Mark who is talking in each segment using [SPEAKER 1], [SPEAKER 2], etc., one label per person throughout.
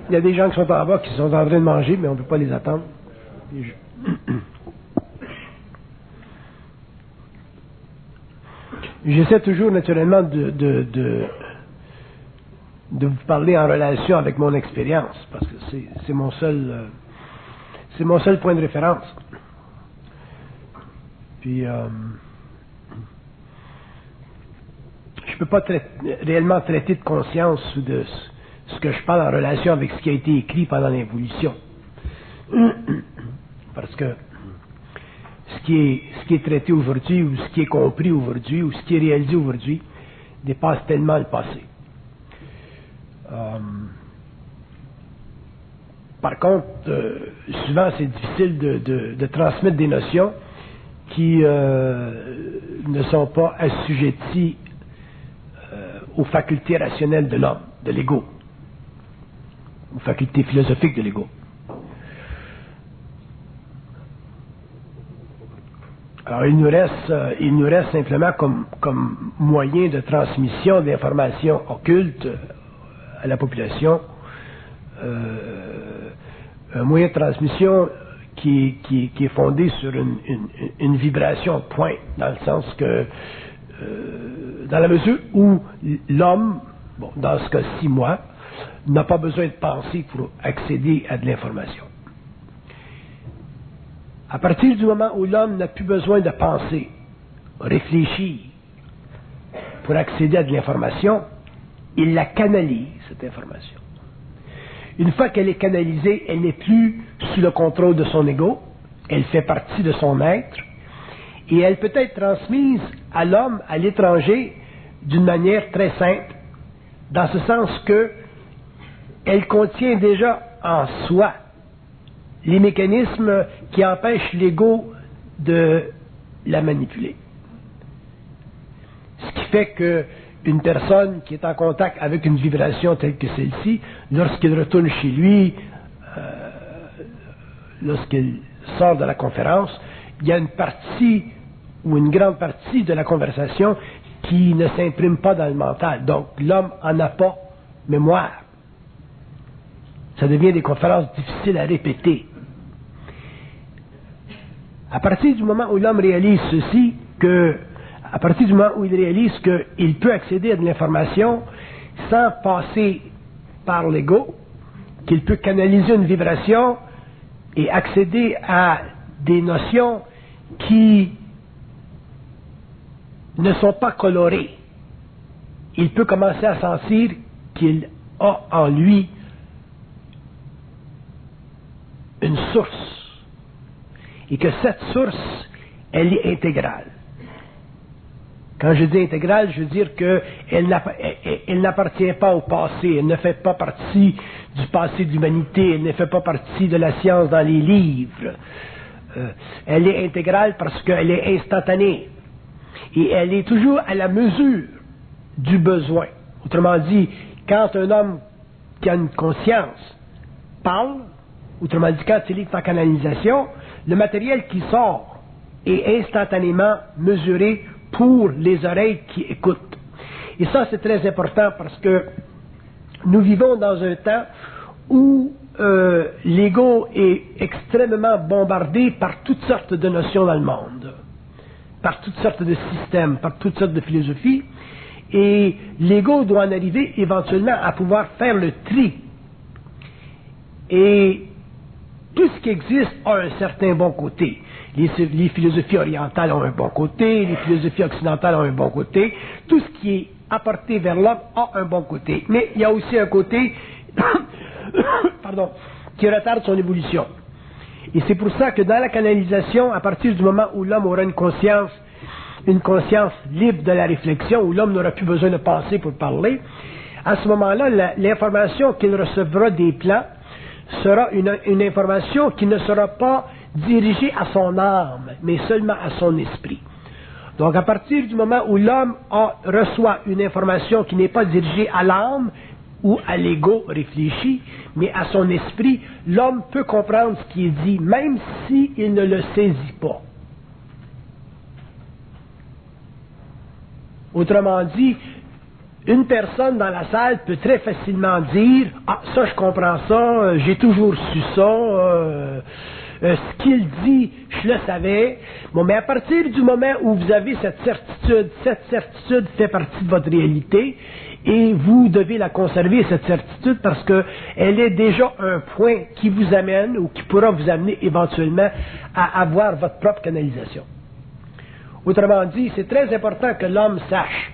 [SPEAKER 1] Il y a des gens qui sont en bas qui sont en train de manger, mais on ne peut pas les attendre. J'essaie toujours naturellement de vous parler en relation avec mon expérience, parce que c'est mon seul point de référence. Puis je peux pas réellement traiter de conscience ou de ce que je parle en relation avec ce qui a été écrit pendant l'évolution. Parce que ce qui est traité aujourd'hui, ou ce qui est compris aujourd'hui, ou ce qui est réalisé aujourd'hui, dépasse tellement le passé. Par contre, souvent c'est difficile de transmettre des notions qui ne sont pas assujetties aux facultés rationnelles de l'homme, de l'ego, aux facultés philosophiques de l'ego. Alors il nous reste simplement comme moyen de transmission d'informations occultes à la population, un moyen de transmission qui est fondé sur une vibration de pointe, dans le sens que dans la mesure où l'homme, bon, dans ce cas-ci moi, n'a pas besoin de penser pour accéder à de l'information. À partir du moment où l'homme n'a plus besoin de penser, réfléchir pour accéder à de l'information, il la canalise, cette information. Une fois qu'elle est canalisée, elle n'est plus sous le contrôle de son ego, elle fait partie de son être, et elle peut être transmise à l'homme, à l'étranger, d'une manière très simple, dans ce sens que elle contient déjà en soi les mécanismes qui empêchent l'ego de la manipuler. Ce qui fait qu'une personne qui est en contact avec une vibration telle que celle-ci, lorsqu'il retourne chez lui, lorsqu'il sort de la conférence, il y a une partie ou une grande partie de la conversation qui ne s'imprime pas dans le mental. Donc l'homme en a pas mémoire. Ça devient des conférences difficiles à répéter. À partir du moment où l'homme réalise ceci, à partir du moment où il réalise qu'il peut accéder à de l'information sans passer par l'ego, qu'il peut canaliser une vibration et accéder à des notions qui ne sont pas colorées, il peut commencer à sentir qu'il a en lui une source, et que cette source, elle est intégrale. Quand je dis intégrale, je veux dire qu'elle n'appartient pas au passé, elle ne fait pas partie du passé de l'humanité, elle ne fait pas partie de la science dans les livres. Elle est intégrale parce qu'elle est instantanée, et elle est toujours à la mesure du besoin. Autrement dit, quand un homme qui a une conscience parle, autrement dit, quand il est en canalisation, le matériel qui sort est instantanément mesuré pour les oreilles qui écoutent. Et ça, c'est très important parce que nous vivons dans un temps où l'ego est extrêmement bombardé par toutes sortes de notions dans le monde, par toutes sortes de systèmes, par toutes sortes de philosophies, et l'ego doit en arriver éventuellement à pouvoir faire le tri. Et tout ce qui existe a un certain bon côté. Les philosophies orientales ont un bon côté, les philosophies occidentales ont un bon côté. Tout ce qui est apporté vers l'homme a un bon côté. Mais il y a aussi un côté qui retarde son évolution. Et c'est pour ça que dans la canalisation, à partir du moment où l'homme aura une conscience libre de la réflexion, où l'homme n'aura plus besoin de penser pour parler, à ce moment-là, l'information qu'il recevra des plans sera une information qui ne sera pas dirigée à son âme, mais seulement à son esprit. Donc à partir du moment où l'homme reçoit une information qui n'est pas dirigée à l'âme ou à l'ego réfléchi, mais à son esprit, l'homme peut comprendre ce qui est dit, même s'il ne le saisit pas. Autrement dit, une personne dans la salle peut très facilement dire « Ah, ça, je comprends ça, j'ai toujours su ça, ce qu'il dit, je le savais. » Bon, mais à partir du moment où vous avez cette certitude fait partie de votre réalité, et vous devez la conserver, cette certitude, parce qu'elle est déjà un point qui vous amène, ou qui pourra vous amener éventuellement à avoir votre propre canalisation. Autrement dit, c'est très important que l'homme sache,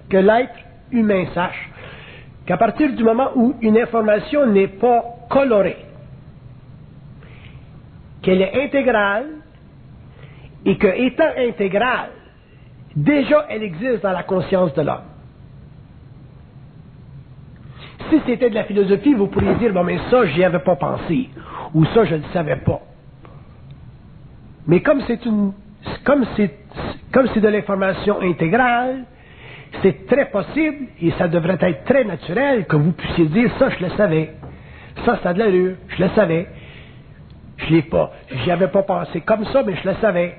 [SPEAKER 1] que l'être humain sache, qu'à partir du moment où une information n'est pas colorée, qu'elle est intégrale, et que, étant intégrale, déjà elle existe dans la conscience de l'homme. Si c'était de la philosophie, vous pourriez dire, bon, mais ça, j'y avais pas pensé, ou ça, je ne le savais pas. Mais comme c'est de l'information intégrale, c'est très possible, et ça devrait être très naturel, que vous puissiez dire, ça, je le savais. Ça a de l'allure, je le savais. Je l'ai pas. J'y avais pas pensé comme ça, mais je le savais.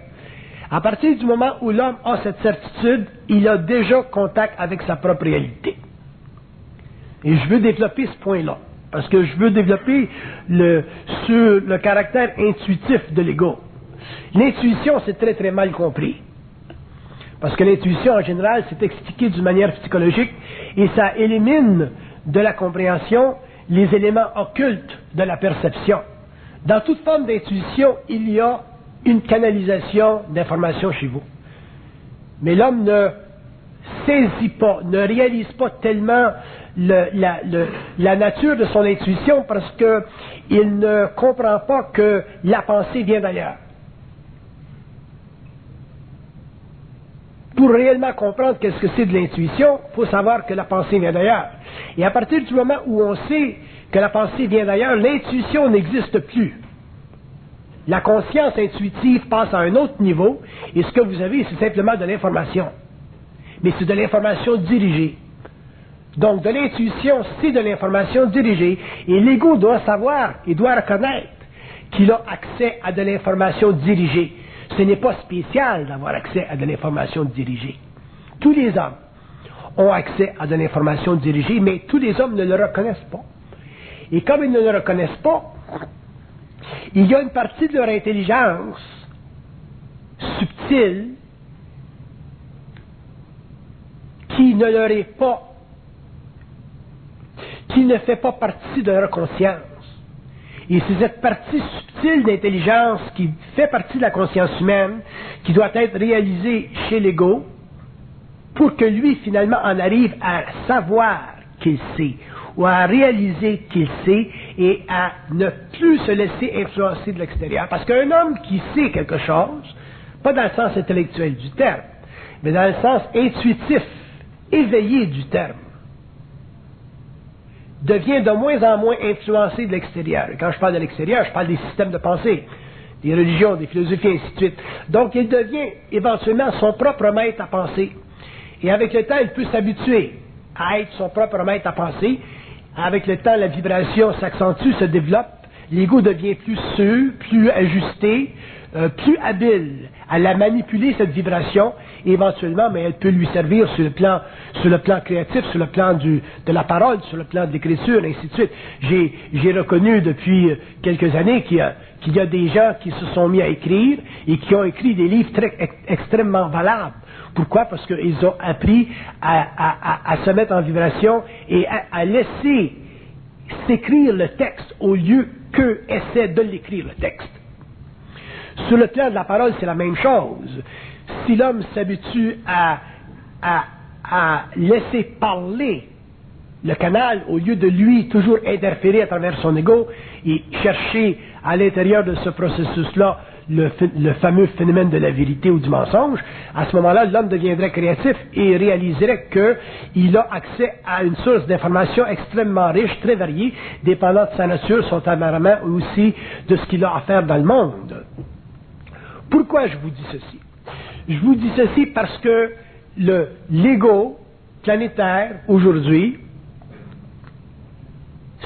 [SPEAKER 1] À partir du moment où l'homme a cette certitude, il a déjà contact avec sa propre réalité. Et je veux développer ce point-là, parce que je veux développer sur le caractère intuitif de l'ego. L'intuition, c'est très très mal compris. Parce que l'intuition, en général, c'est expliqué d'une manière psychologique, et ça élimine de la compréhension les éléments occultes de la perception. Dans toute forme d'intuition, il y a une canalisation d'informations chez vous. Mais l'homme ne saisit pas, ne réalise pas tellement la nature de son intuition parce qu'il ne comprend pas que la pensée vient d'ailleurs. Pour réellement comprendre qu'est-ce que c'est de l'intuition, il faut savoir que la pensée vient d'ailleurs. Et à partir du moment où on sait que la pensée vient d'ailleurs, l'intuition n'existe plus. La conscience intuitive passe à un autre niveau, et ce que vous avez, c'est simplement de l'information. Mais c'est de l'information dirigée. Donc, de l'intuition, c'est de l'information dirigée, et l'ego doit savoir, il doit reconnaître qu'il a accès à de l'information dirigée. Ce n'est pas spécial d'avoir accès à de l'information dirigée. Tous les hommes ont accès à de l'information dirigée, mais tous les hommes ne le reconnaissent pas. Et comme ils ne le reconnaissent pas, il y a une partie de leur intelligence subtile qui ne leur est pas, qui ne fait pas partie de leur conscience. Et c'est cette partie subtile d'intelligence qui fait partie de la conscience humaine, qui doit être réalisée chez l'ego, pour que lui, finalement, en arrive à savoir qu'il sait, ou à réaliser qu'il sait, et à ne plus se laisser influencer de l'extérieur. Parce qu'un homme qui sait quelque chose, pas dans le sens intellectuel du terme, mais dans le sens intuitif, éveillé du terme, devient de moins en moins influencé de l'extérieur. Et quand je parle de l'extérieur, je parle des systèmes de pensée, des religions, des philosophies, ainsi de suite. Donc, il devient éventuellement son propre maître à penser. Et avec le temps, il peut s'habituer à être son propre maître à penser. Avec le temps, la vibration s'accentue, se développe. L'ego devient plus sûr, plus ajusté, plus habile à la manipuler, cette vibration. Et éventuellement, mais elle peut lui servir sur le plan créatif, sur le plan de la parole, sur le plan de l'écriture, ainsi de suite. J'ai reconnu depuis quelques années qu'il y a des gens qui se sont mis à écrire et qui ont écrit des livres extrêmement valables. Pourquoi? Parce qu'ils ont appris à se mettre en vibration et à laisser s'écrire le texte au lieu qu'eux essaient de l'écrire, le texte. Sur le plan de la parole, c'est la même chose. Si l'homme s'habitue à laisser parler le canal, au lieu de lui toujours interférer à travers son ego et chercher à l'intérieur de ce processus-là le fameux phénomène de la vérité ou du mensonge, à ce moment-là, l'homme deviendrait créatif et réaliserait qu'il a accès à une source d'information extrêmement riche, très variée, dépendant de sa nature, son tempérament, ou aussi de ce qu'il a à faire dans le monde. Pourquoi je vous dis ceci? Je vous dis ceci parce que l'ego planétaire, aujourd'hui,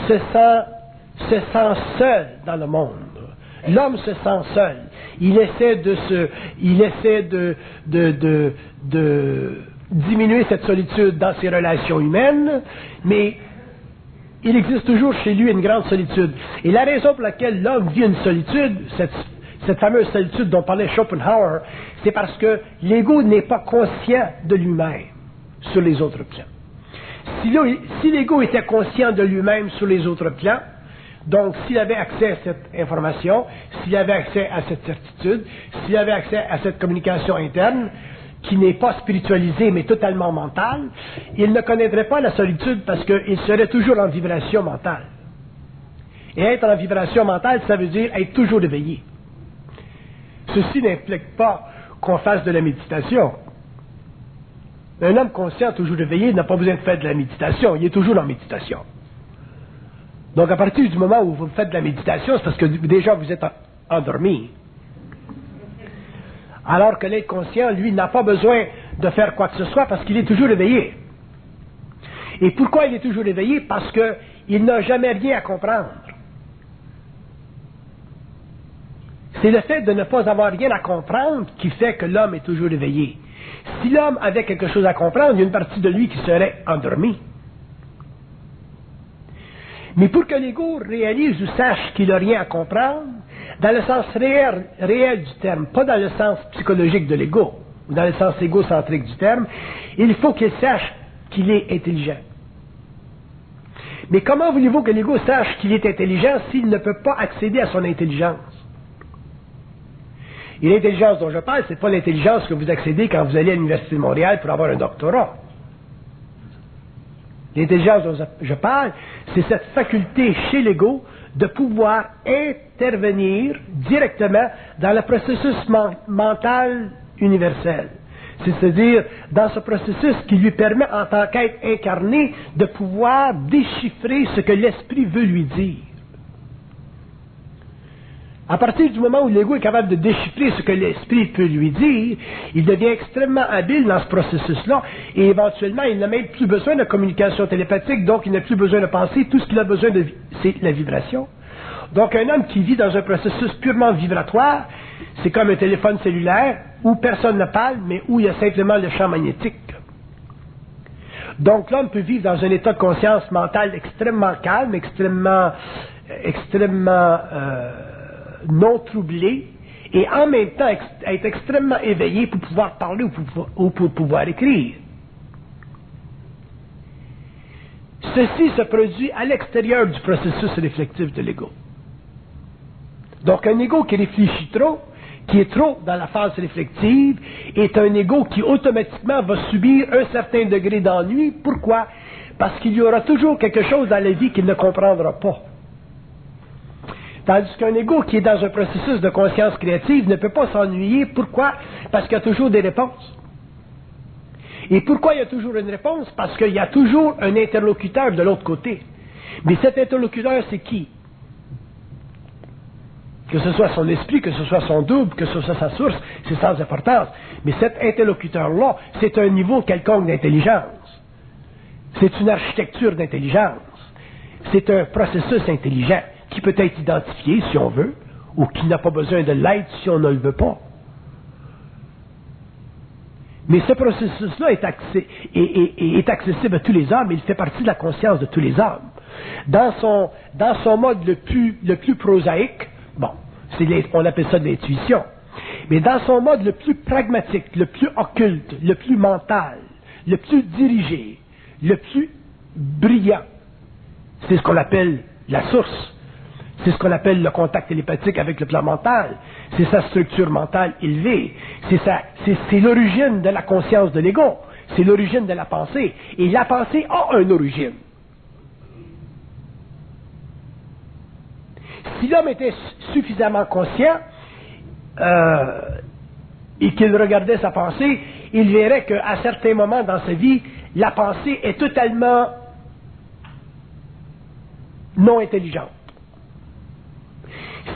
[SPEAKER 1] se sent seul dans le monde. L'homme se sent seul. Il essaie diminuer cette solitude dans ses relations humaines, mais il existe toujours chez lui une grande solitude. Et la raison pour laquelle l'homme vit une solitude, cette fameuse solitude dont parlait Schopenhauer, c'est parce que l'ego n'est pas conscient de lui-même sur les autres plans. Si l'ego était conscient de lui-même sur les autres plans, donc s'il avait accès à cette information, s'il avait accès à cette certitude, s'il avait accès à cette communication interne, qui n'est pas spiritualisée mais totalement mentale, il ne connaîtrait pas la solitude parce qu'il serait toujours en vibration mentale. Et être en vibration mentale, ça veut dire être toujours éveillé. Ceci n'implique pas qu'on fasse de la méditation. Un homme conscient, toujours éveillé, n'a pas besoin de faire de la méditation, il est toujours en méditation. Donc à partir du moment où vous faites de la méditation, c'est parce que déjà vous êtes endormi. Alors que l'être conscient, lui, n'a pas besoin de faire quoi que ce soit parce qu'il est toujours éveillé. Et pourquoi il est toujours éveillé? Parce qu'il n'a jamais rien à comprendre. C'est le fait de ne pas avoir rien à comprendre qui fait que l'homme est toujours éveillé. Si l'homme avait quelque chose à comprendre, il y a une partie de lui qui serait endormie. Mais pour que l'ego réalise ou sache qu'il n'a rien à comprendre, dans le sens réel du terme, pas dans le sens psychologique de l'ego, ou dans le sens égocentrique du terme, il faut qu'il sache qu'il est intelligent. Mais comment voulez-vous que l'ego sache qu'il est intelligent s'il ne peut pas accéder à son intelligence? Et l'intelligence dont je parle, ce n'est pas l'intelligence que vous accédez quand vous allez à l'Université de Montréal pour avoir un doctorat. L'intelligence dont je parle, c'est cette faculté chez l'ego de pouvoir intervenir directement dans le processus mental universel. C'est-à-dire dans ce processus qui lui permet, en tant qu'être incarné, de pouvoir déchiffrer ce que l'esprit veut lui dire. À partir du moment où l'ego est capable de déchiffrer ce que l'esprit peut lui dire, il devient extrêmement habile dans ce processus-là, et éventuellement, il n'a même plus besoin de communication télépathique, donc il n'a plus besoin de penser, tout ce qu'il a besoin de, c'est la vibration. Donc un homme qui vit dans un processus purement vibratoire, c'est comme un téléphone cellulaire, où personne ne parle, mais où il y a simplement le champ magnétique. Donc l'homme peut vivre dans un état de conscience mentale extrêmement calme, extrêmement non troublé, et en même temps être extrêmement éveillé pour pouvoir parler ou pour pouvoir écrire. Ceci se produit à l'extérieur du processus réflectif de l'ego. Donc un ego qui réfléchit trop, qui est trop dans la phase réflective, est un ego qui automatiquement va subir un certain degré d'ennui. Pourquoi? Parce qu'il y aura toujours quelque chose dans la vie qu'il ne comprendra pas. Tandis qu'un ego qui est dans un processus de conscience créative ne peut pas s'ennuyer. Pourquoi? Parce qu'il y a toujours des réponses. Et pourquoi il y a toujours une réponse? Parce qu'il y a toujours un interlocuteur de l'autre côté. Mais cet interlocuteur, c'est qui? Que ce soit son esprit, que ce soit son double, que ce soit sa source, c'est sans importance. Mais cet interlocuteur-là, c'est un niveau quelconque d'intelligence. C'est une architecture d'intelligence. C'est un processus intelligent qui peut être identifié si on veut, ou qui n'a pas besoin de l'être si on ne le veut pas. Mais ce processus-là est accessible à tous les hommes, il fait partie de la conscience de tous les hommes. Dans son mode le plus prosaïque, bon, on appelle ça de l'intuition, mais dans son mode le plus pragmatique, le plus occulte, le plus mental, le plus dirigé, le plus brillant, c'est ce qu'on appelle la source. C'est ce qu'on appelle le contact télépathique avec le plan mental. C'est sa structure mentale élevée. C'est l'origine de la conscience de l'ego. C'est l'origine de la pensée. Et la pensée a une origine. Si l'homme était suffisamment conscient et qu'il regardait sa pensée, il verrait qu'à certains moments dans sa vie, la pensée est totalement non intelligente.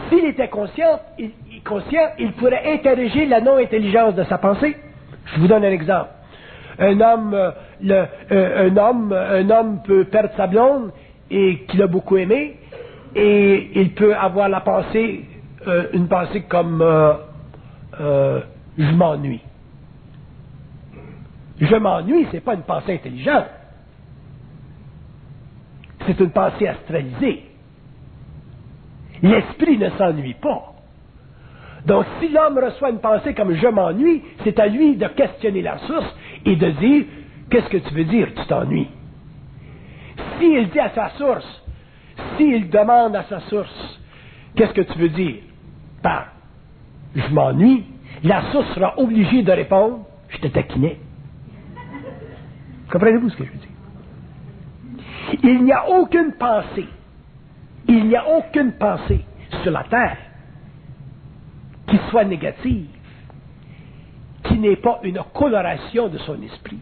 [SPEAKER 1] S'il était conscient, il pourrait interroger la non-intelligence de sa pensée. Je vous donne un exemple. Un homme peut perdre sa blonde et qu'il a beaucoup aimé, et il peut avoir la pensée, une pensée comme je m'ennuie. Je m'ennuie, c'est pas une pensée intelligente. C'est une pensée astralisée. L'esprit ne s'ennuie pas. Donc, si l'homme reçoit une pensée comme je m'ennuie, c'est à lui de questionner la source et de dire, qu'est-ce que tu veux dire, tu t'ennuies? S'il dit à sa source, s'il demande à sa source, qu'est-ce que tu veux dire? Ben, je m'ennuie. La source sera obligée de répondre, je te taquinais. Comprenez-vous ce que je veux dire? Il n'y a aucune pensée sur la terre qui soit négative, qui n'ait pas une coloration de son esprit.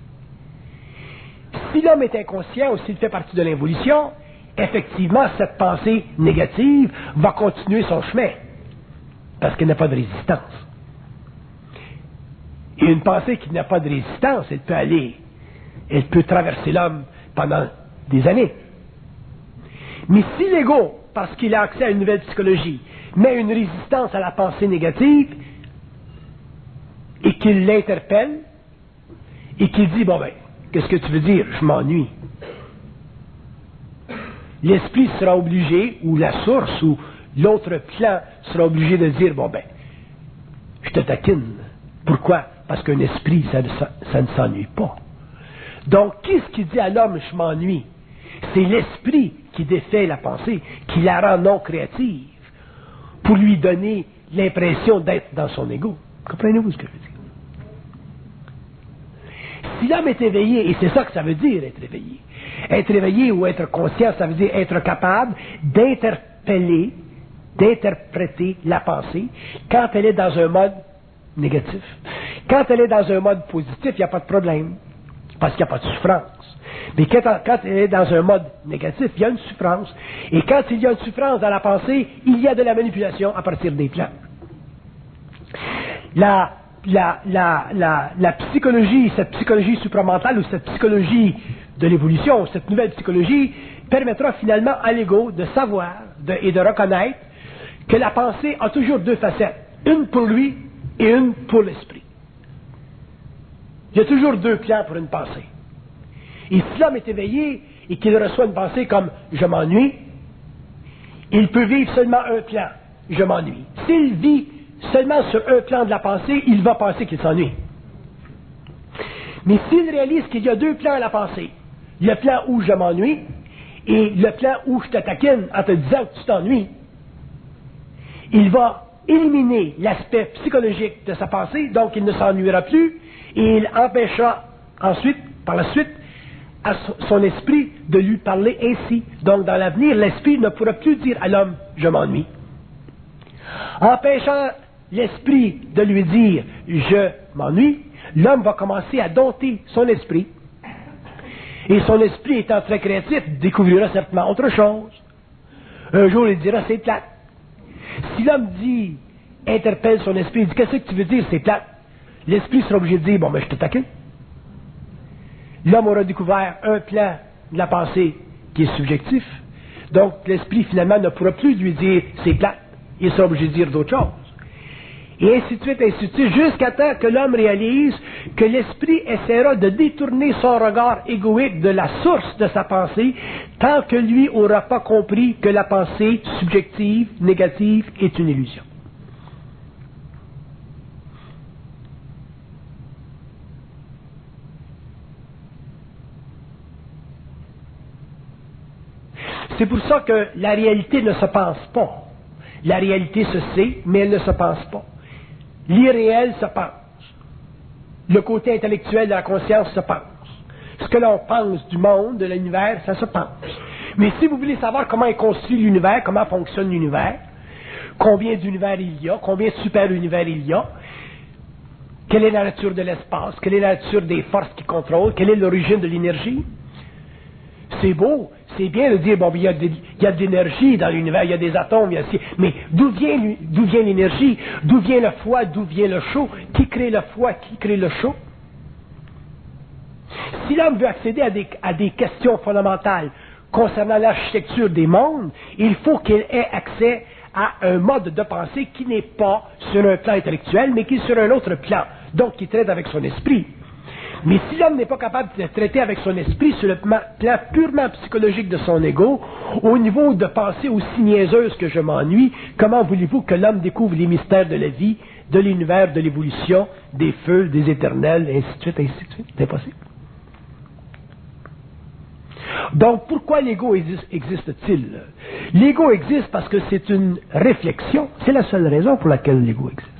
[SPEAKER 1] Si l'homme est inconscient ou s'il fait partie de l'involution, effectivement, cette pensée négative va continuer son chemin, parce qu'elle n'a pas de résistance. Et une pensée qui n'a pas de résistance, elle peut traverser l'homme pendant des années. Mais si l'ego, parce qu'il a accès à une nouvelle psychologie, met une résistance à la pensée négative, et qu'il l'interpelle, et qu'il dit, bon ben, qu'est-ce que tu veux dire? Je m'ennuie. L'esprit sera obligé, ou la source, ou l'autre plan sera obligé de dire, bon ben, je te taquine. Pourquoi? Parce qu'un esprit, ça ne s'ennuie pas. Donc, qu'est-ce qui dit à l'homme, je m'ennuie? C'est l'esprit qui défait la pensée, qui la rend non créative, pour lui donner l'impression d'être dans son ego. Comprenez-vous ce que je veux dire? Si l'homme est éveillé, et c'est ça que ça veut dire, être éveillé. Être éveillé ou être conscient, ça veut dire être capable d'interpeller, d'interpréter la pensée quand elle est dans un mode négatif. Quand elle est dans un mode positif, il n'y a pas de problème, parce qu'il n'y a pas de souffrance. Mais quand elle est dans un mode négatif, il y a une souffrance. Et quand il y a une souffrance dans la pensée, il y a de la manipulation à partir des plans. La psychologie, cette psychologie supramentale ou cette psychologie de l'évolution, cette nouvelle psychologie, permettra finalement à l'ego de savoir et de reconnaître que la pensée a toujours deux facettes, une pour lui et une pour l'esprit. Il y a toujours deux plans pour une pensée. Et si l'homme est éveillé et qu'il reçoit une pensée comme « je m'ennuie », il peut vivre seulement un plan, « je m'ennuie ». S'il vit seulement sur un plan de la pensée, il va penser qu'il s'ennuie. Mais s'il réalise qu'il y a deux plans à la pensée, le plan où je m'ennuie et le plan où je te taquine en te disant que tu t'ennuies, il va éliminer l'aspect psychologique de sa pensée, donc il ne s'ennuiera plus, et il empêchera ensuite, par la suite, à son esprit de lui parler ainsi. Donc dans l'avenir, l'esprit ne pourra plus dire à l'homme « je m'ennuie ». Empêchant l'esprit de lui dire « je m'ennuie », l'homme va commencer à dompter son esprit. Et son esprit étant très créatif, découvrira certainement autre chose. Un jour, il dira « c'est plate ». Si l'homme dit, interpelle son esprit, il dit « qu'est-ce que tu veux dire, c'est plate », l'esprit sera obligé de dire « bon, ben je te taquine ». L'homme aura découvert un plan de la pensée qui est subjectif. Donc, l'esprit, finalement, ne pourra plus lui dire « c'est plate ». Il sera obligé de dire d'autres choses. Et ainsi de suite, jusqu'à temps que l'homme réalise que l'esprit essaiera de détourner son regard égoïque de la source de sa pensée, tant que lui n'aura pas compris que la pensée subjective, négative, est une illusion. C'est pour ça que la réalité ne se pense pas. La réalité se sait, mais elle ne se pense pas. L'irréel se pense. Le côté intellectuel de la conscience se pense. Ce que l'on pense du monde, de l'univers, ça se pense. Mais si vous voulez savoir comment est construit l'univers, comment fonctionne l'univers, combien d'univers il y a, combien de super-univers il y a, quelle est la nature de l'espace, quelle est la nature des forces qui contrôlent, quelle est l'origine de l'énergie, c'est beau, c'est bien de dire, bon, il y a de l'énergie dans l'univers, il y a des atomes, mais d'où vient l'énergie? D'où vient le froid? D'où vient le chaud? Qui crée le froid? Qui crée le chaud? Si l'homme veut accéder à des questions fondamentales concernant l'architecture des mondes, il faut qu'il ait accès à un mode de pensée qui n'est pas sur un plan intellectuel, mais qui est sur un autre plan, donc qui traite avec son esprit. Mais si l'homme n'est pas capable de traiter avec son esprit sur le plan purement psychologique de son ego, au niveau de pensée aussi niaiseuse que je m'ennuie, comment voulez-vous que l'homme découvre les mystères de la vie, de l'univers, de l'évolution, des feux, des éternels, et ainsi de suite, ainsi de suite? C'est impossible. Donc, pourquoi l'ego existe-t-il? L'ego existe parce que c'est une réflexion. C'est la seule raison pour laquelle l'ego existe.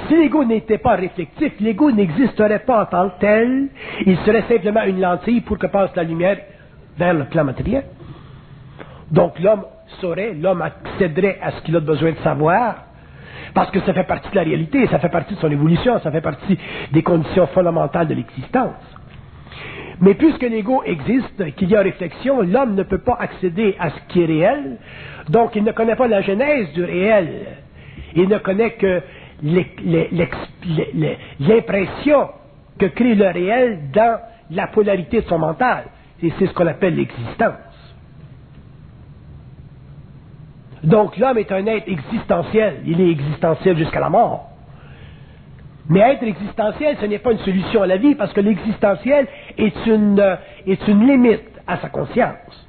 [SPEAKER 1] Si l'ego n'était pas réflectif, l'ego n'existerait pas en tant que tel. Il serait simplement une lentille pour que passe la lumière vers le plan matériel. Donc, l'homme saurait, l'homme accéderait à ce qu'il a besoin de savoir, parce que ça fait partie de la réalité, ça fait partie de son évolution, ça fait partie des conditions fondamentales de l'existence. Mais puisque l'ego existe, qu'il y a réflexion, l'homme ne peut pas accéder à ce qui est réel, donc il ne connaît pas la genèse du réel. Il ne connaît que l'impression que crée le réel dans la polarité de son mental. Et c'est ce qu'on appelle l'existence. Donc l'homme est un être existentiel. Il est existentiel jusqu'à la mort. Mais être existentiel, ce n'est pas une solution à la vie, parce que l'existentiel est une limite à sa conscience.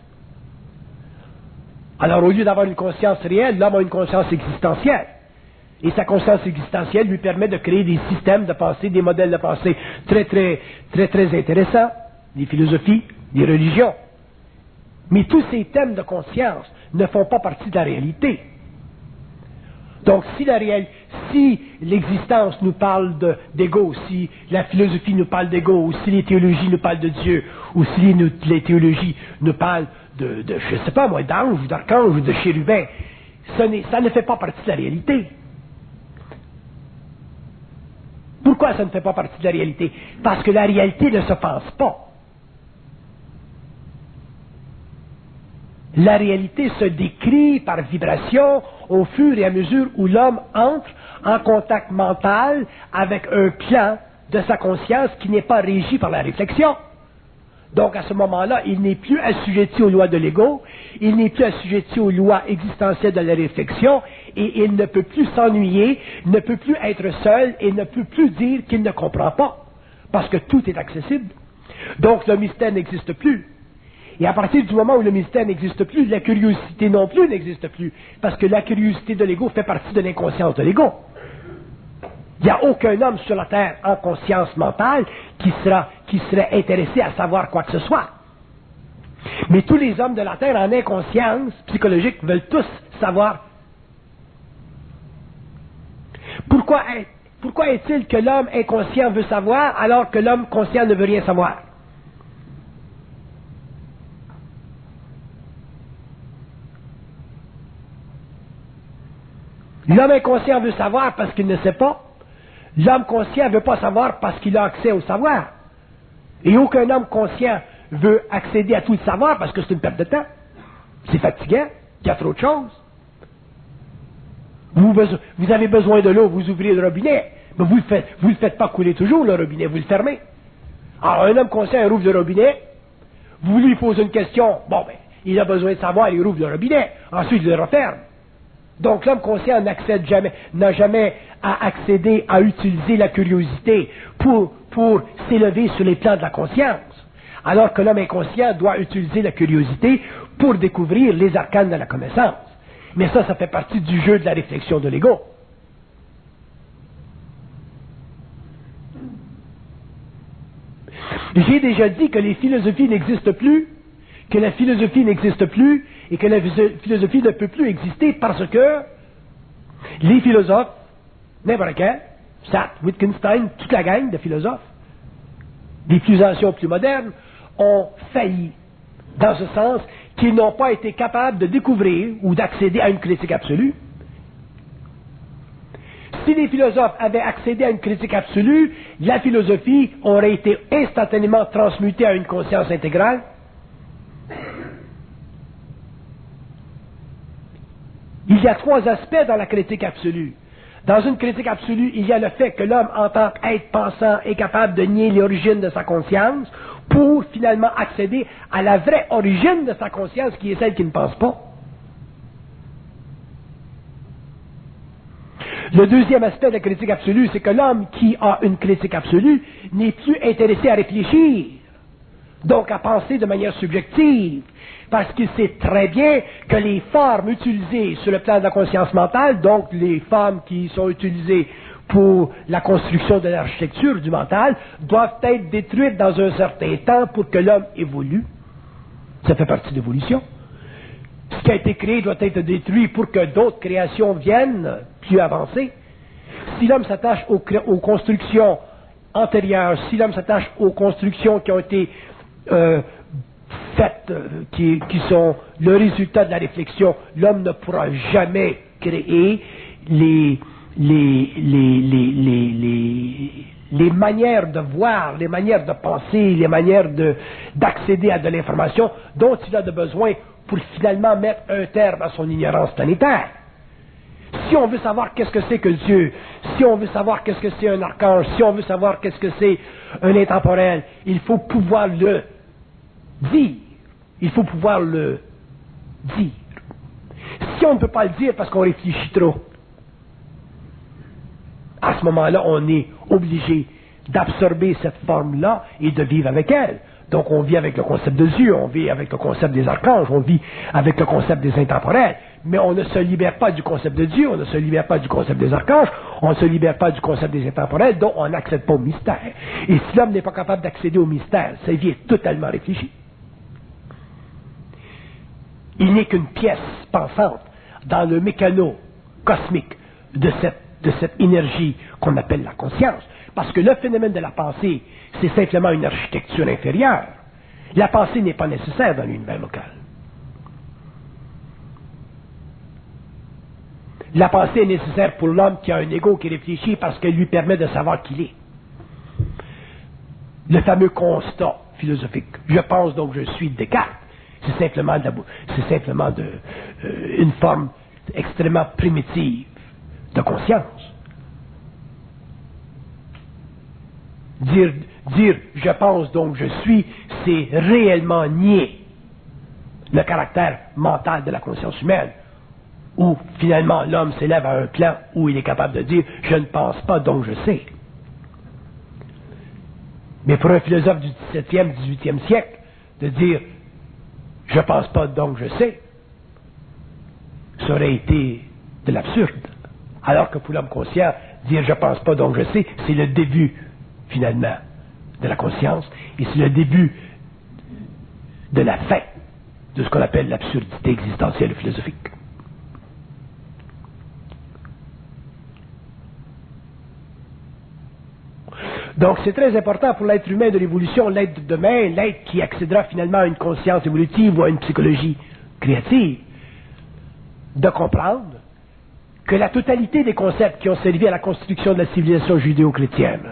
[SPEAKER 1] Alors au lieu d'avoir une conscience réelle, l'homme a une conscience existentielle. Et sa conscience existentielle lui permet de créer des systèmes de pensée, des modèles de pensée très, très, très, très intéressants, des philosophies, des religions. Mais tous ces thèmes de conscience ne font pas partie de la réalité. Donc, si l'existence nous parle d'ego, si la philosophie nous parle d'ego, ou si les théologies nous parlent de Dieu, ou si les théologies nous parlent je ne sais pas moi, d'ange, ou d'archange, ou de chérubin, ça ne fait pas partie de la réalité. Pourquoi ça ne fait pas partie de la réalité? Parce que la réalité ne se pense pas. La réalité se décrit par vibration au fur et à mesure où l'homme entre en contact mental avec un plan de sa conscience qui n'est pas régi par la réflexion. Donc à ce moment-là, il n'est plus assujetti aux lois de l'ego, il n'est plus assujetti aux lois existentielles de la réflexion, et il ne peut plus s'ennuyer, ne peut plus être seul, et ne peut plus dire qu'il ne comprend pas, parce que tout est accessible. Donc le mystère n'existe plus. Et à partir du moment où le mystère n'existe plus, la curiosité non plus n'existe plus, parce que la curiosité de l'ego fait partie de l'inconscience de l'ego. Il n'y a aucun homme sur la Terre en conscience mentale qui serait intéressé à savoir quoi que ce soit. Mais tous les hommes de la Terre en inconscience psychologique veulent tous savoir. Pourquoi est-il que l'homme inconscient veut savoir alors que l'homme conscient ne veut rien savoir? L'homme inconscient veut savoir parce qu'il ne sait pas. L'homme conscient ne veut pas savoir parce qu'il a accès au savoir. Et aucun homme conscient veut accéder à tout le savoir parce que c'est une perte de temps. C'est fatigant, il y a trop de choses. Vous avez besoin de l'eau, vous ouvrez le robinet, mais vous ne le faites pas couler toujours, le robinet, vous le fermez. Alors un homme conscient, il rouvre le robinet, vous lui posez une question, il a besoin de savoir, il rouvre le robinet, ensuite il le referme. Donc l'homme conscient n'a jamais à accéder à utiliser la curiosité pour s'élever sur les plans de la conscience, alors que l'homme inconscient doit utiliser la curiosité pour découvrir les arcanes de la connaissance. Mais ça fait partie du jeu de la réflexion de l'ego. J'ai déjà dit que les philosophies n'existent plus, que la philosophie n'existe plus, et que la philosophie ne peut plus exister parce que les philosophes, n'importe quel, Sartre, Wittgenstein, toute la gang de philosophes, des plus anciens aux plus modernes, ont failli, dans ce sens qu'ils n'ont pas été capables de découvrir ou d'accéder à une critique absolue. Si les philosophes avaient accédé à une critique absolue, la philosophie aurait été instantanément transmutée à une conscience intégrale. Il y a trois aspects dans la critique absolue. Dans une critique absolue, il y a le fait que l'homme, en tant qu'être pensant, est capable de nier l'origine de sa conscience pour finalement accéder à la vraie origine de sa conscience, qui est celle qui ne pense pas. Le deuxième aspect de la critique absolue, c'est que l'homme qui a une critique absolue n'est plus intéressé à réfléchir, donc à penser de manière subjective, parce qu'il sait très bien que les formes utilisées sur le plan de la conscience mentale, donc les formes qui sont utilisées pour la construction de l'architecture du mental, doivent être détruites dans un certain temps pour que l'homme évolue. Ça fait partie de l'évolution. Ce qui a été créé doit être détruit pour que d'autres créations viennent plus avancées. Si l'homme s'attache aux constructions antérieures, si l'homme s'attache aux constructions qui ont été faites, qui sont le résultat de la réflexion, l'homme ne pourra jamais créer les manières de voir, les manières de penser, les manières d'accéder à de l'information dont il a besoin pour finalement mettre un terme à son ignorance planétaire. Si on veut savoir qu'est-ce que c'est que Dieu, si on veut savoir qu'est-ce que c'est un archange, si on veut savoir qu'est-ce que c'est un intemporel, il faut pouvoir le dire. Il faut pouvoir le dire. Si on ne peut pas le dire parce qu'on réfléchit trop, à ce moment-là, on est obligé d'absorber cette forme-là et de vivre avec elle. Donc on vit avec le concept de Dieu, on vit avec le concept des archanges, on vit avec le concept des intemporels, mais on ne se libère pas du concept de Dieu, on ne se libère pas du concept des archanges, on ne se libère pas du concept des intemporels, donc on n'accède pas au mystère. Et si l'homme n'est pas capable d'accéder au mystère, sa vie est totalement réfléchie. Il n'est qu'une pièce pensante dans le mécano cosmique de cette énergie qu'on appelle la conscience. Parce que le phénomène de la pensée, c'est simplement une architecture inférieure. La pensée n'est pas nécessaire dans l'univers local. La pensée est nécessaire pour l'homme qui a un ego qui réfléchit parce qu'elle lui permet de savoir qui il est. Le fameux constat philosophique. Je pense donc je suis Descartes. C'est simplement une forme extrêmement primitive de conscience. Dire je pense donc je suis, c'est réellement nier le caractère mental de la conscience humaine, où finalement l'homme s'élève à un plan où il est capable de dire je ne pense pas donc je sais. Mais pour un philosophe du XVIIe, XVIIIe siècle, de dire je ne pense pas donc je sais, ça aurait été de l'absurde. Alors que pour l'homme conscient, dire je ne pense pas donc je sais, c'est le début finalement de la conscience, et c'est le début de la fin de ce qu'on appelle l'absurdité existentielle et philosophique. Donc c'est très important pour l'être humain de l'évolution, l'être de demain, l'être qui accédera finalement à une conscience évolutive ou à une psychologie créative, de comprendre que la totalité des concepts qui ont servi à la construction de la civilisation judéo-chrétienne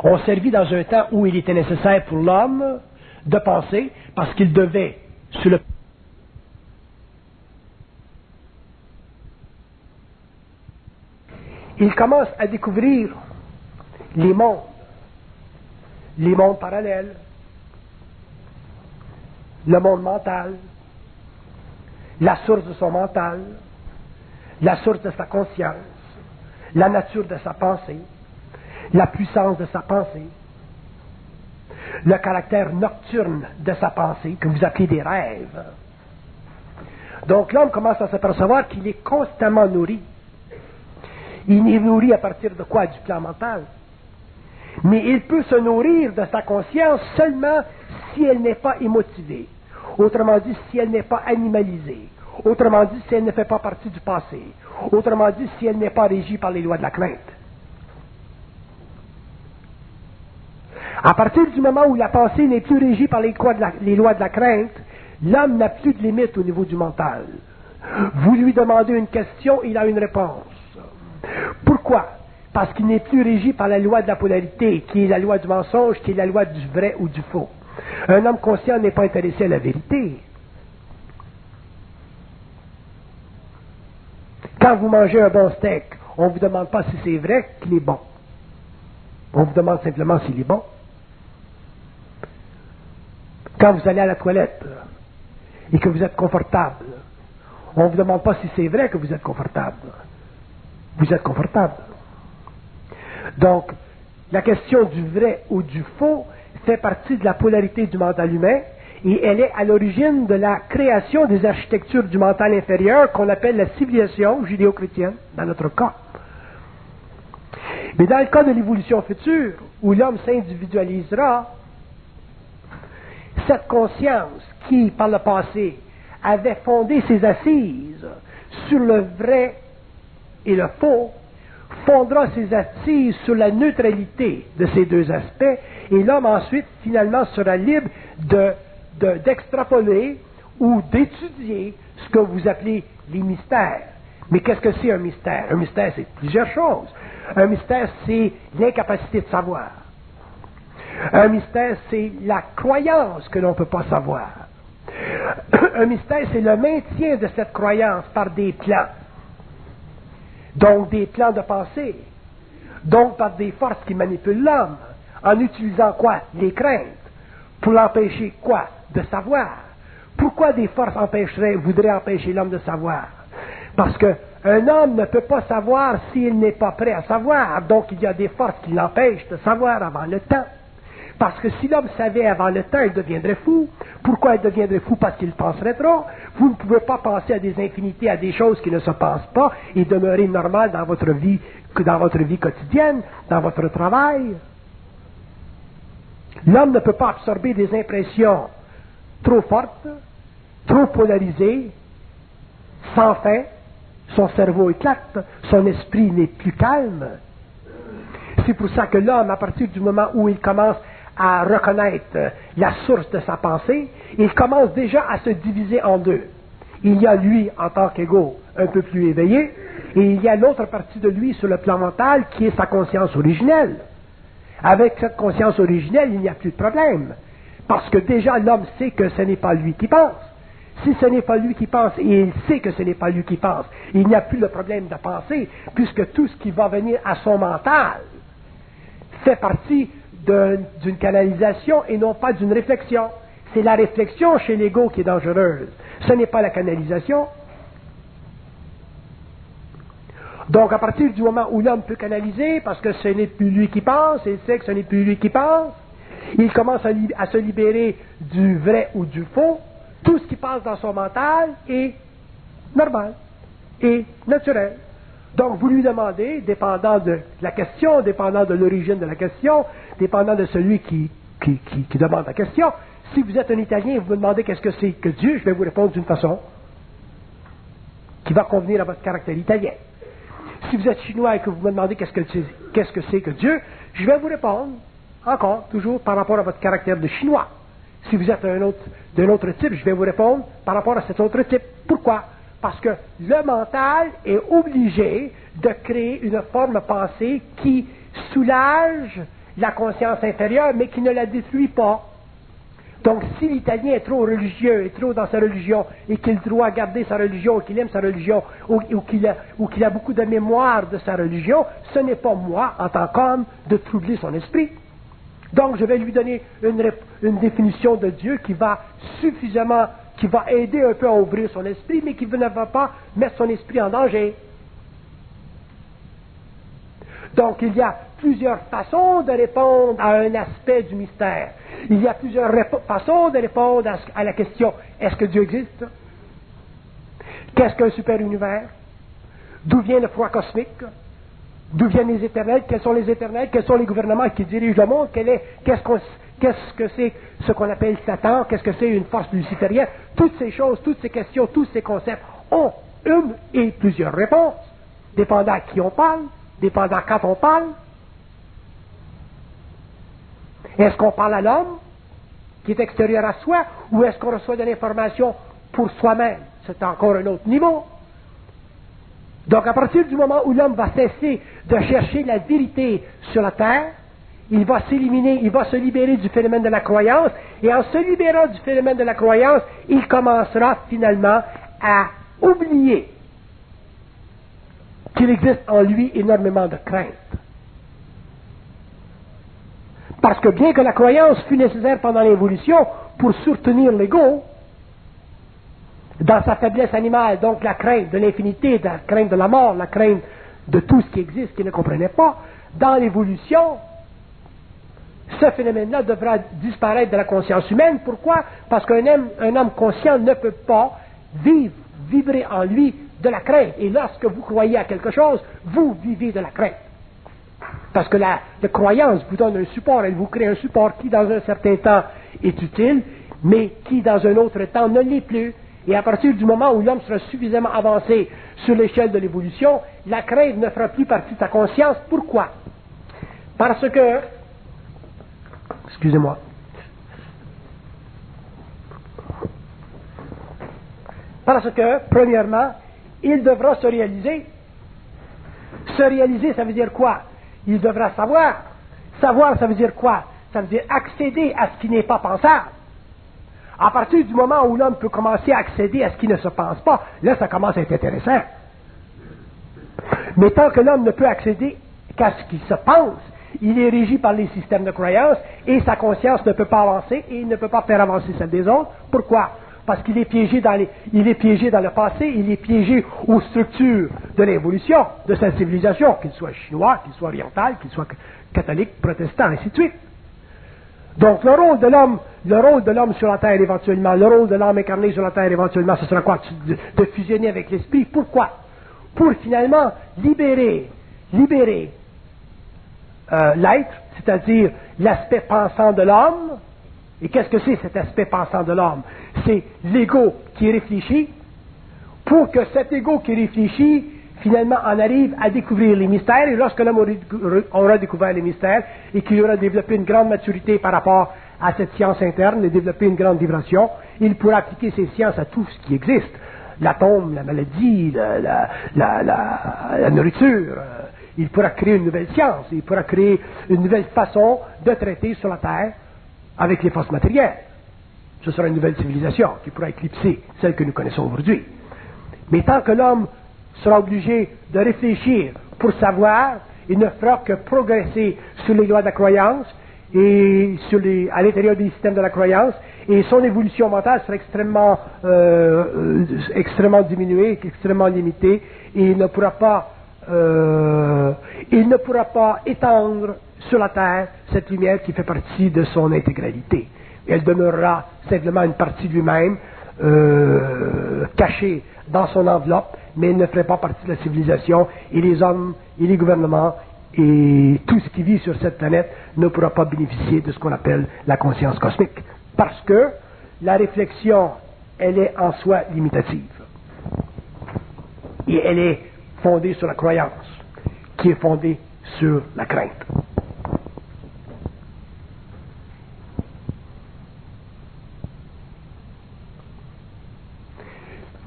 [SPEAKER 1] ont servi dans un temps où il était nécessaire pour l'homme de penser parce qu'il devait, sur le il commence à découvrir les mondes parallèles, le monde mental, la source de son mental, la source de sa conscience, la nature de sa pensée, la puissance de sa pensée, le caractère nocturne de sa pensée, que vous appelez des rêves. Donc l'homme commence à s'apercevoir qu'il est constamment nourri. Il est nourri à partir de quoi? Du plan mental. Mais il peut se nourrir de sa conscience seulement si elle n'est pas émotivée. Autrement dit, si elle n'est pas animalisée. Autrement dit, si elle ne fait pas partie du passé. Autrement dit, si elle n'est pas régie par les lois de la crainte. À partir du moment où la pensée n'est plus régie par les lois de la crainte, l'homme n'a plus de limite au niveau du mental. Vous lui demandez une question, il a une réponse. Pourquoi? Parce qu'il n'est plus régi par la loi de la polarité, qui est la loi du mensonge, qui est la loi du vrai ou du faux. Un homme conscient n'est pas intéressé à la vérité. Quand vous mangez un bon steak, on ne vous demande pas si c'est vrai qu'il est bon. On vous demande simplement s'il est bon. Quand vous allez à la toilette et que vous êtes confortable, On ne vous demande pas si c'est vrai que vous êtes confortable. Vous êtes confortable. Donc, la question du vrai ou du faux fait partie de la polarité du mental humain et elle est à l'origine de la création des architectures du mental inférieur qu'on appelle la civilisation judéo-chrétienne, dans notre cas. Mais dans le cas de l'évolution future, où l'homme s'individualisera, cette conscience qui, par le passé, avait fondé ses assises sur le vrai et le faux, fondera ses assises sur la neutralité de ces deux aspects, et l'homme ensuite, finalement, sera libre d'extrapoler ou d'étudier ce que vous appelez les mystères. Mais qu'est-ce que c'est un mystère? Un mystère, c'est plusieurs choses. Un mystère, c'est l'incapacité de savoir. Un mystère, c'est la croyance que l'on ne peut pas savoir. Un mystère, c'est le maintien de cette croyance par des plans. Donc des plans de pensée. Donc par des forces qui manipulent l'homme. En utilisant quoi? Les craintes. Pour l'empêcher quoi? De savoir. Pourquoi des forces voudraient empêcher l'homme de savoir? Parce qu'un homme ne peut pas savoir s'il n'est pas prêt à savoir. Donc il y a des forces qui l'empêchent de savoir avant le temps. Parce que si l'homme savait avant le temps, il deviendrait fou. Pourquoi il deviendrait fou? Parce qu'il penserait trop. Vous ne pouvez pas penser à des infinités, à des choses qui ne se passent pas et demeurer normal dans votre vie quotidienne, dans votre travail. L'homme ne peut pas absorber des impressions trop fortes, trop polarisées, sans fin. Son cerveau éclate, son esprit n'est plus calme. C'est pour ça que l'homme, à partir du moment où il commence à reconnaître la source de sa pensée, il commence déjà à se diviser en deux. Il y a lui, en tant qu'égo, un peu plus éveillé, et il y a l'autre partie de lui sur le plan mental qui est sa conscience originelle. Avec cette conscience originelle, il n'y a plus de problème. Parce que déjà, l'homme sait que ce n'est pas lui qui pense. Si ce n'est pas lui qui pense, et il sait que ce n'est pas lui qui pense, il n'y a plus le problème de penser, puisque tout ce qui va venir à son mental fait partie d'une canalisation et non pas d'une réflexion. C'est la réflexion chez l'ego qui est dangereuse. Ce n'est pas la canalisation. Donc, à partir du moment où l'homme peut canaliser, parce que ce n'est plus lui qui pense, il sait que ce n'est plus lui qui pense, il commence à se libérer du vrai ou du faux. Tout ce qui passe dans son mental est normal et naturel. Donc, vous lui demandez, dépendant de la question, dépendant de l'origine de la question, dépendant de celui qui demande la question, si vous êtes un Italien et vous me demandez qu'est-ce que c'est que Dieu, je vais vous répondre d'une façon qui va convenir à votre caractère italien. Si vous êtes chinois et que vous me demandez qu'est-ce que c'est que Dieu, je vais vous répondre, encore, toujours par rapport à votre caractère de chinois. Si vous êtes d'un autre type, je vais vous répondre par rapport à cet autre type. Pourquoi? Parce que le mental est obligé de créer une forme de pensée qui soulage la conscience inférieure, mais qui ne la détruit pas. Donc, si l'Italien est trop religieux, est trop dans sa religion, et qu'il doit garder sa religion, ou qu'il aime sa religion, ou qu'il a beaucoup de mémoire de sa religion, ce n'est pas moi, en tant qu'homme, de troubler son esprit. Donc, je vais lui donner une définition de Dieu qui va aider un peu à ouvrir son esprit, mais qui ne va pas mettre son esprit en danger. Donc, il y a plusieurs façons de répondre à un aspect du mystère. Il y a plusieurs façons de répondre à la question, est-ce que Dieu existe? Qu'est-ce qu'un super-univers? D'où vient le froid cosmique? D'où viennent les éternels? Quels sont les éternels? Quels sont les gouvernements qui dirigent le monde? Qu'est-ce que c'est ce qu'on appelle Satan? Qu'est-ce que c'est une force luciférienne? Toutes ces choses, toutes ces questions, tous ces concepts ont une et plusieurs réponses, dépendant à qui on parle, dépendant quand on parle. Est-ce qu'on parle à l'homme, qui est extérieur à soi, ou est-ce qu'on reçoit de l'information pour soi-même? C'est encore un autre niveau. Donc, à partir du moment où l'homme va cesser de chercher la vérité sur la terre, il va s'éliminer, il va se libérer du phénomène de la croyance, et en se libérant du phénomène de la croyance, il commencera finalement à oublier qu'il existe en lui énormément de crainte. Parce que bien que la croyance fut nécessaire pendant l'évolution pour soutenir l'ego, dans sa faiblesse animale, donc la crainte de l'infinité, la crainte de la mort, la crainte de tout ce qui existe qu'il ne comprenait pas, dans l'évolution, ce phénomène-là devra disparaître de la conscience humaine. Pourquoi? Parce qu'un homme conscient ne peut pas vibrer en lui de la crainte. Et lorsque vous croyez à quelque chose, vous vivez de la crainte. Parce que la croyance vous donne un support, elle vous crée un support qui dans un certain temps est utile, mais qui dans un autre temps ne l'est plus. Et à partir du moment où l'homme sera suffisamment avancé sur l'échelle de l'évolution, la crainte ne fera plus partie de sa conscience. Pourquoi? Parce que, excusez-moi, parce que, premièrement, il devra se réaliser. Se réaliser, ça veut dire quoi? Il devra savoir. Savoir, ça veut dire quoi? Ça veut dire accéder à ce qui n'est pas pensable. À partir du moment où l'homme peut commencer à accéder à ce qui ne se pense pas, là, ça commence à être intéressant. Mais tant que l'homme ne peut accéder qu'à ce qui se pense, il est régi par les systèmes de croyance et sa conscience ne peut pas avancer et il ne peut pas faire avancer celle des autres. Pourquoi? Parce qu'il est piégé dans le passé, il est piégé aux structures de l'évolution de sa civilisation, qu'il soit chinois, qu'il soit oriental, qu'il soit catholique, protestant, ainsi de suite. Donc le rôle de l'homme sur la terre éventuellement, le rôle de l'âme incarnée sur la terre éventuellement, ce sera quoi? De fusionner avec l'esprit. Pourquoi? Pour finalement libérer l'être, c'est-à-dire l'aspect pensant de l'homme. Et qu'est-ce que c'est cet aspect pensant de l'homme? C'est l'ego qui réfléchit, pour que cet ego qui réfléchit, finalement, en arrive à découvrir les mystères. Et lorsque l'homme aura découvert les mystères et qu'il aura développé une grande maturité par rapport à cette science interne et développé une grande vibration, il pourra appliquer ces sciences à tout ce qui existe. L'atome, la maladie, la nourriture. Il pourra créer une nouvelle science, il pourra créer une nouvelle façon de traiter sur la Terre avec les forces matérielles. Ce sera une nouvelle civilisation qui pourra éclipser celle que nous connaissons aujourd'hui. Mais tant que l'homme sera obligé de réfléchir pour savoir, il ne fera que progresser sur les lois de la croyance et à l'intérieur des systèmes de la croyance, et son évolution mentale sera extrêmement diminuée, extrêmement limitée, et il ne pourra pas étendre sur la terre cette lumière qui fait partie de son intégralité. Elle demeurera simplement une partie de lui-même, cachée dans son enveloppe, mais elle ne ferait pas partie de la civilisation, et les hommes et les gouvernements et tout ce qui vit sur cette planète ne pourra pas bénéficier de ce qu'on appelle la conscience cosmique. Parce que la réflexion, elle est en soi limitative. Et elle est fondée sur la croyance, qui est fondée sur la crainte.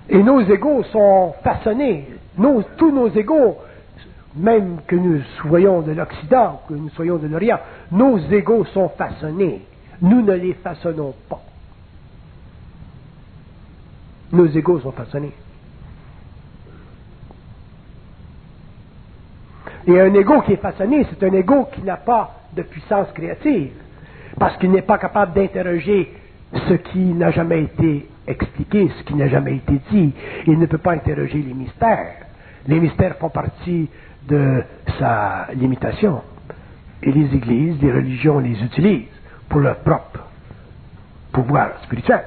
[SPEAKER 1] Et nos égos sont façonnés, tous nos égos, même que nous soyons de l'Occident, que nous soyons de l'Orient, nos égos sont façonnés. Nous ne les façonnons pas. Nos égos sont façonnés. Et un égo qui est façonné, c'est un égo qui n'a pas de puissance créative, parce qu'il n'est pas capable d'interroger ce qui n'a jamais été expliqué, ce qui n'a jamais été dit. Il ne peut pas interroger les mystères. Les mystères font partie de sa limitation. Et les églises, les religions les utilisent pour leur propre pouvoir spirituel.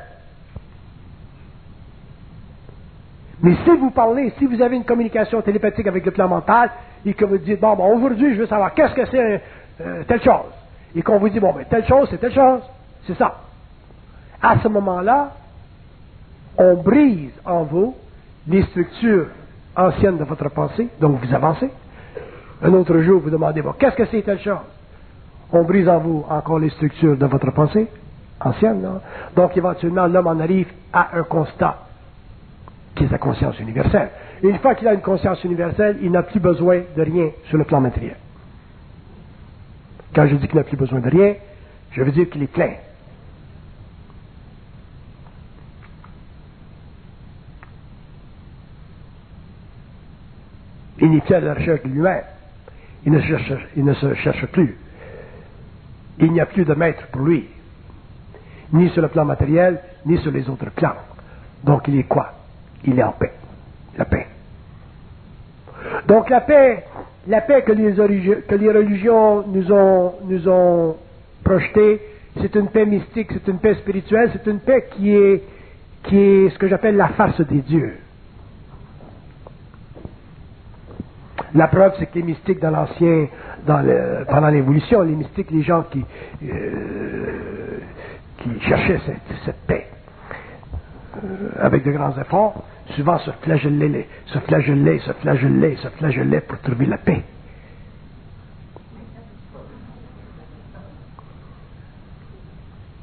[SPEAKER 1] Mais si vous parlez, si vous avez une communication télépathique avec le plan mental, et que vous dites, bon, aujourd'hui, je veux savoir qu'est-ce que c'est telle chose, et qu'on vous dit, bon, telle chose, c'est ça. À ce moment-là, on brise en vous les structures anciennes de votre pensée, donc vous avancez. Un autre jour, vous demandez, bon, qu'est-ce que c'est telle chose? On brise en vous encore les structures de votre pensée ancienne, non? Donc, éventuellement, l'homme en arrive à un constat, qui est sa conscience universelle. Et une fois qu'il a une conscience universelle, il n'a plus besoin de rien sur le plan matériel. Quand je dis qu'il n'a plus besoin de rien, je veux dire qu'il est plein. Il n'est plus à la recherche de lui-même. Il ne se cherche plus. Il n'y a plus de maître pour lui, ni sur le plan matériel, ni sur les autres plans. Donc il est quoi? Il est en paix. La paix. Donc la paix que les religions nous ont projetée, c'est une paix mystique, c'est une paix spirituelle, c'est une paix qui est ce que j'appelle la face des dieux. La preuve, c'est que les mystiques dans l'ancien, pendant l'évolution, les mystiques, les gens qui cherchaient cette paix, avec de grands efforts, souvent se flagellaient pour trouver la paix.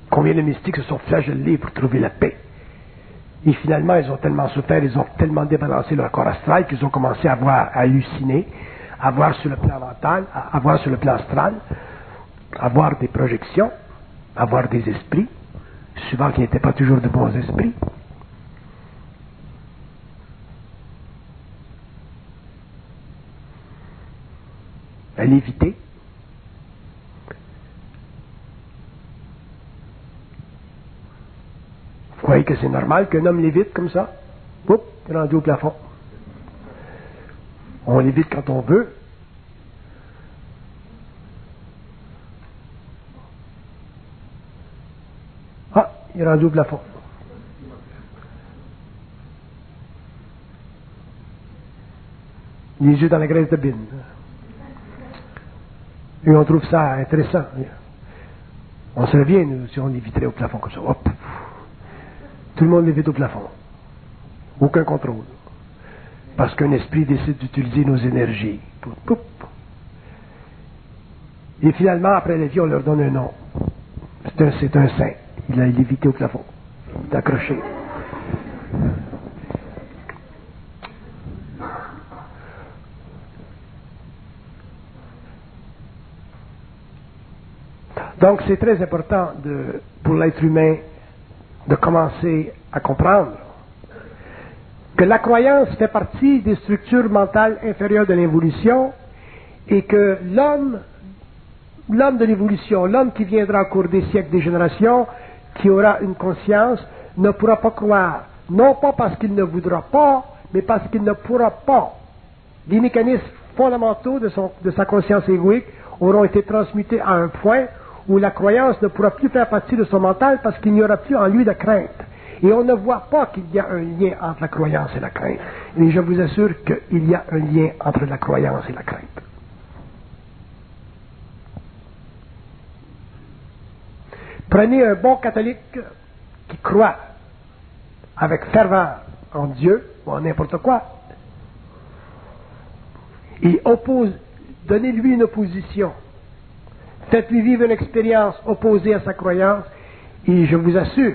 [SPEAKER 1] Combien de mystiques se sont flagellés pour trouver la paix? Et finalement, ils ont tellement souffert, ils ont tellement débalancé leur corps astral qu'ils ont commencé à halluciner, à voir sur le plan mental, à voir sur le plan astral, à voir des projections, à voir des esprits, souvent qui n'étaient pas toujours de bons esprits. À l'éviter. Vous croyez que c'est normal qu'un homme lévite comme ça? Oups, il est rendu au plafond. On lévite quand on veut. Ah, il est rendu au plafond. Les yeux dans la graisse de bine. Et on trouve ça intéressant. On se revient, nous, si on léviterait au plafond comme ça. Hop. Tout le monde lévite au plafond. Aucun contrôle. Parce qu'un esprit décide d'utiliser nos énergies. Poup. Et finalement, après la vie, on leur donne un nom. C'est un saint. Il a lévité au plafond. Il est accroché. Donc c'est très important pour l'être humain de commencer à comprendre que la croyance fait partie des structures mentales inférieures de l'évolution et que l'homme de l'évolution, l'homme qui viendra au cours des siècles, des générations, qui aura une conscience, ne pourra pas croire, non pas parce qu'il ne voudra pas, mais parce qu'il ne pourra pas. Les mécanismes fondamentaux de sa conscience égoïque auront été transmutés à un point où la croyance ne pourra plus faire partie de son mental parce qu'il n'y aura plus en lui de crainte. Et on ne voit pas qu'il y a un lien entre la croyance et la crainte. Mais je vous assure qu'il y a un lien entre la croyance et la crainte. Prenez un bon catholique qui croit avec ferveur en Dieu ou en n'importe quoi et donnez-lui une opposition. Faites-lui vivre une expérience opposée à sa croyance et je vous assure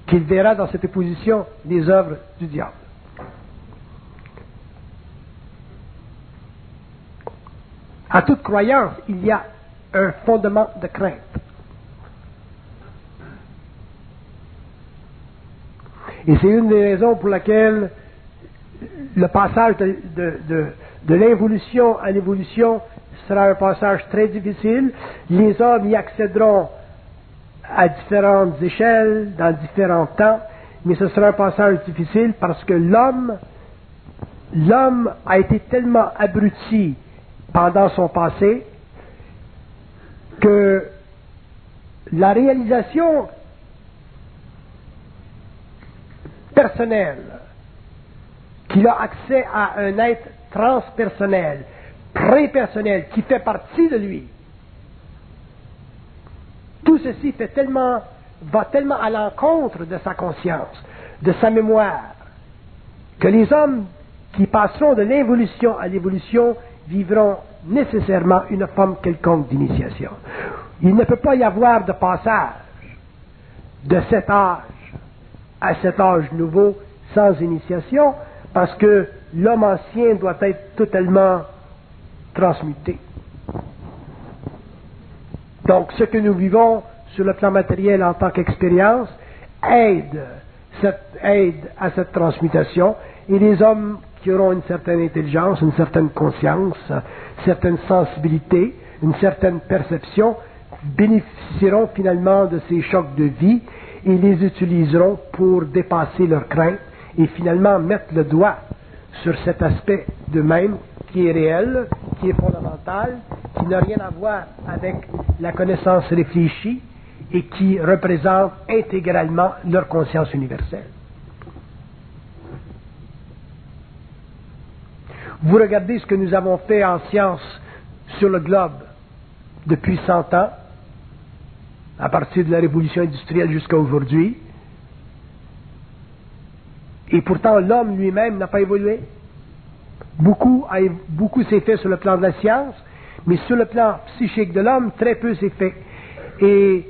[SPEAKER 1] qu'il verra dans cette opposition les œuvres du diable. À toute croyance, il y a un fondement de crainte. Et c'est une des raisons pour laquelle le passage de l'involution à l'évolution sera un passage très difficile. Les hommes y accéderont à différentes échelles, dans différents temps, mais ce sera un passage difficile parce que l'homme a été tellement abruti pendant son passé que la réalisation personnelle qu'il a accès à un être transpersonnel, prépersonnel, qui fait partie de lui. Tout ceci va tellement à l'encontre de sa conscience, de sa mémoire, que les hommes qui passeront de l'involution à l'évolution vivront nécessairement une forme quelconque d'initiation. Il ne peut pas y avoir de passage de cet âge à cet âge nouveau sans initiation, parce que l'homme ancien doit être totalement transmuté. Donc, ce que nous vivons sur le plan matériel en tant qu'expérience aide à cette transmutation, et les hommes qui auront une certaine intelligence, une certaine conscience, une certaine sensibilité, une certaine perception, bénéficieront finalement de ces chocs de vie et les utiliseront pour dépasser leurs craintes et finalement mettre le doigt sur cet aspect d'eux-mêmes qui est réel, qui est fondamental, qui n'a rien à voir avec la connaissance réfléchie et qui représente intégralement leur conscience universelle. Vous regardez ce que nous avons fait en science sur le globe depuis 100 ans, à partir de la révolution industrielle jusqu'à aujourd'hui, et pourtant l'homme lui-même n'a pas évolué. Beaucoup s'est fait sur le plan de la science, mais sur le plan psychique de l'homme, très peu s'est fait. Et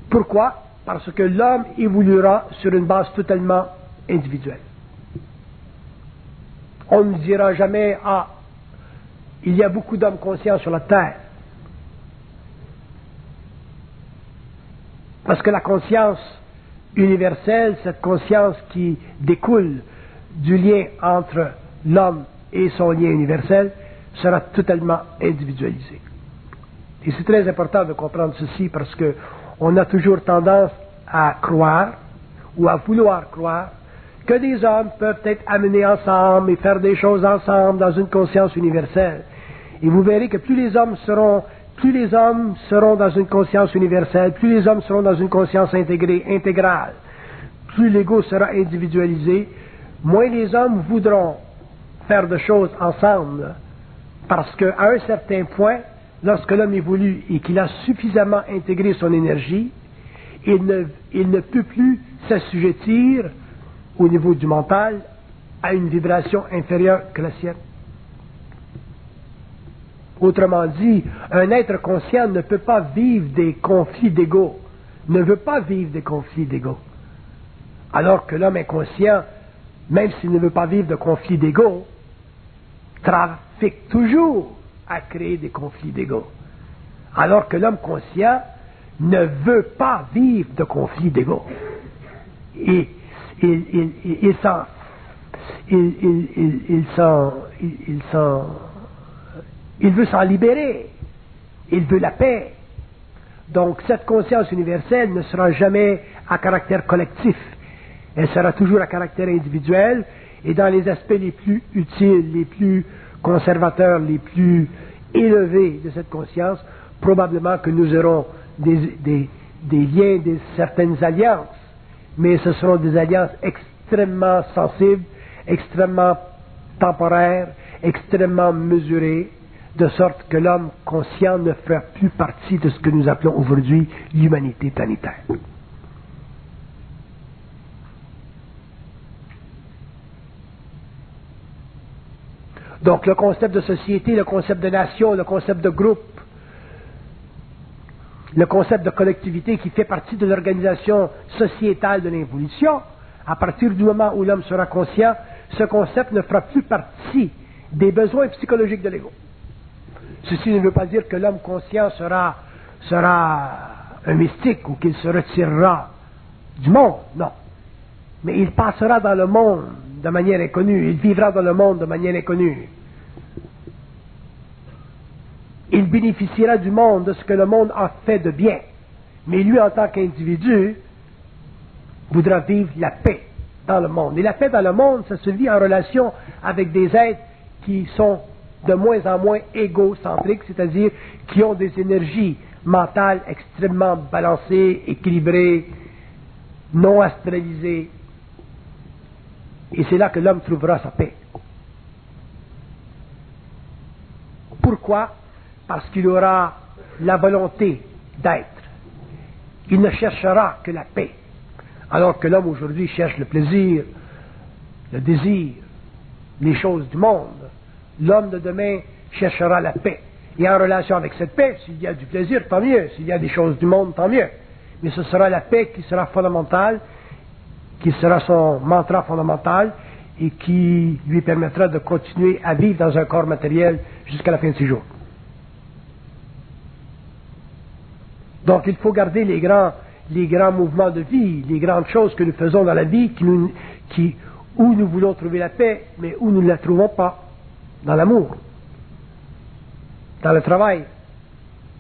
[SPEAKER 1] pourquoi? Parce que l'homme évoluera sur une base totalement individuelle. On ne dira jamais, ah, il y a beaucoup d'hommes conscients sur la terre. Parce que la conscience universelle, cette conscience qui découle du lien entre l'homme et son lien universel, sera totalement individualisée. Et c'est très important de comprendre ceci parce que on a toujours tendance à croire ou à vouloir croire que des hommes peuvent être amenés ensemble et faire des choses ensemble dans une conscience universelle. Et vous verrez que plus les hommes seront dans une conscience universelle, plus les hommes seront dans une conscience intégrale, plus l'ego sera individualisé, moins les hommes voudront faire des choses ensemble, parce qu'à un certain point, lorsque l'homme évolue et qu'il a suffisamment intégré son énergie, il ne peut plus s'assujettir au niveau du mental à une vibration inférieure que la sienne. Autrement dit, un être conscient ne peut pas vivre des conflits d'ego, ne veut pas vivre des conflits d'ego. Alors que l'homme inconscient, même s'il ne veut pas vivre de conflits d'ego, trafique toujours à créer des conflits d'ego. Alors que l'homme conscient ne veut pas vivre de conflits d'ego. Et il veut s'en libérer. Il veut la paix. Donc cette conscience universelle ne sera jamais à caractère collectif. Elle sera toujours à caractère individuel et dans les aspects les plus utiles, les plus conservateurs, les plus élevés de cette conscience, probablement que nous aurons des liens, certaines alliances, mais ce seront des alliances extrêmement sensibles, extrêmement temporaires, extrêmement mesurées, de sorte que l'homme conscient ne fera plus partie de ce que nous appelons aujourd'hui l'humanité planétaire. Donc le concept de société, le concept de nation, le concept de groupe, le concept de collectivité qui fait partie de l'organisation sociétale de l'évolution, à partir du moment où l'homme sera conscient, ce concept ne fera plus partie des besoins psychologiques de l'ego. Ceci ne veut pas dire que l'homme conscient sera un mystique ou qu'il se retirera du monde, non. Mais il passera dans le monde de manière inconnue, il vivra dans le monde de manière inconnue. Il bénéficiera du monde, de ce que le monde a fait de bien. Mais lui, en tant qu'individu, voudra vivre la paix dans le monde. Et la paix dans le monde, ça se vit en relation avec des êtres qui sont de moins en moins égocentriques, c'est-à-dire qui ont des énergies mentales extrêmement balancées, équilibrées, non astralisées. Et c'est là que l'homme trouvera sa paix. Pourquoi? Parce qu'il aura la volonté d'être. Il ne cherchera que la paix. Alors que l'homme aujourd'hui cherche le plaisir, le désir, les choses du monde. L'homme de demain cherchera la paix. Et en relation avec cette paix, s'il y a du plaisir, tant mieux. S'il y a des choses du monde, tant mieux. Mais ce sera la paix qui sera fondamentale, qui sera son mantra fondamental et qui lui permettra de continuer à vivre dans un corps matériel jusqu'à la fin de ses jours. Donc il faut garder les grands mouvements de vie, les grandes choses que nous faisons dans la vie, où nous voulons trouver la paix, mais où nous ne la trouvons pas. Dans l'amour, dans le travail.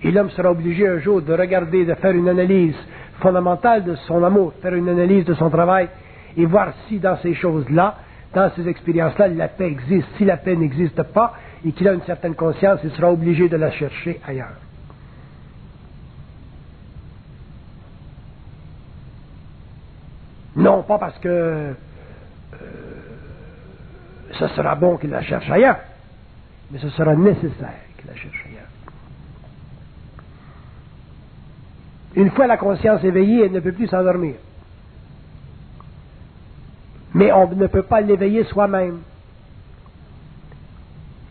[SPEAKER 1] Et l'homme sera obligé un jour de regarder, de faire une analyse fondamentale de son amour, faire une analyse de son travail et voir si dans ces choses-là, dans ces expériences-là, la paix existe. Si la paix n'existe pas et qu'il a une certaine conscience, il sera obligé de la chercher ailleurs. Non pas parce que ce sera bon qu'il la cherche ailleurs, mais ce sera nécessaire qu'il la cherche ailleurs. Une fois la conscience éveillée, elle ne peut plus s'endormir. Mais on ne peut pas l'éveiller soi-même.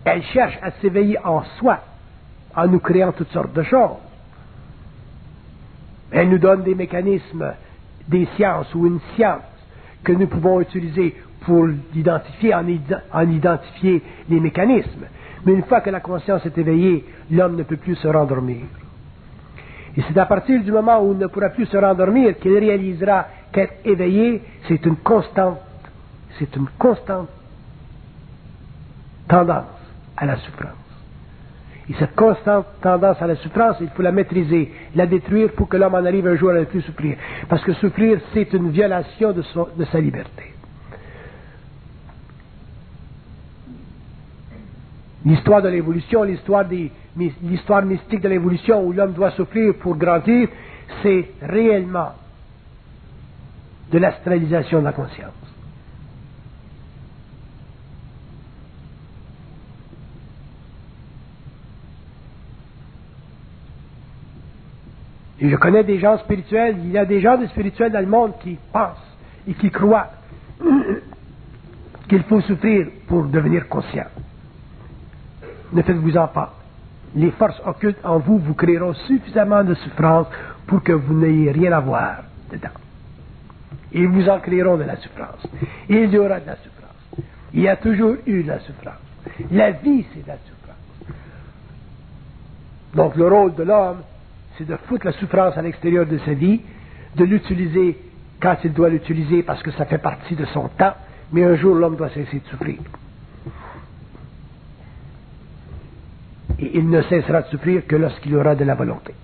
[SPEAKER 1] Elle cherche à s'éveiller en soi, en nous créant toutes sortes de choses. Elle nous donne des mécanismes, des sciences ou une science que nous pouvons utiliser pour l'identifier, en identifier les mécanismes. Mais une fois que la conscience est éveillée, l'homme ne peut plus se rendormir. Et c'est à partir du moment où il ne pourra plus se rendormir qu'il réalisera qu'être éveillé, c'est une constante tendance à la souffrance. Et cette constante tendance à la souffrance, il faut la maîtriser, la détruire pour que l'homme en arrive un jour à ne plus souffrir. Parce que souffrir, c'est une violation de sa liberté. L'histoire de l'évolution, l'histoire mystique de l'évolution où l'homme doit souffrir pour grandir, c'est réellement de l'astralisation de la conscience. Et je connais des gens spirituels, il y a des gens spirituels dans le monde qui pensent et qui croient qu'il faut souffrir pour devenir conscient. Ne faites-vous-en pas. Les forces occultes en vous vous créeront suffisamment de souffrance pour que vous n'ayez rien à voir dedans. Ils vous en créeront de la souffrance. Et il y aura de la souffrance. Il y a toujours eu de la souffrance. La vie, c'est de la souffrance. Donc le rôle de l'homme, c'est de foutre la souffrance à l'extérieur de sa vie, de l'utiliser quand il doit l'utiliser parce que ça fait partie de son temps, mais un jour l'homme doit cesser de souffrir. Et il ne cessera de souffrir que lorsqu'il aura de la volonté.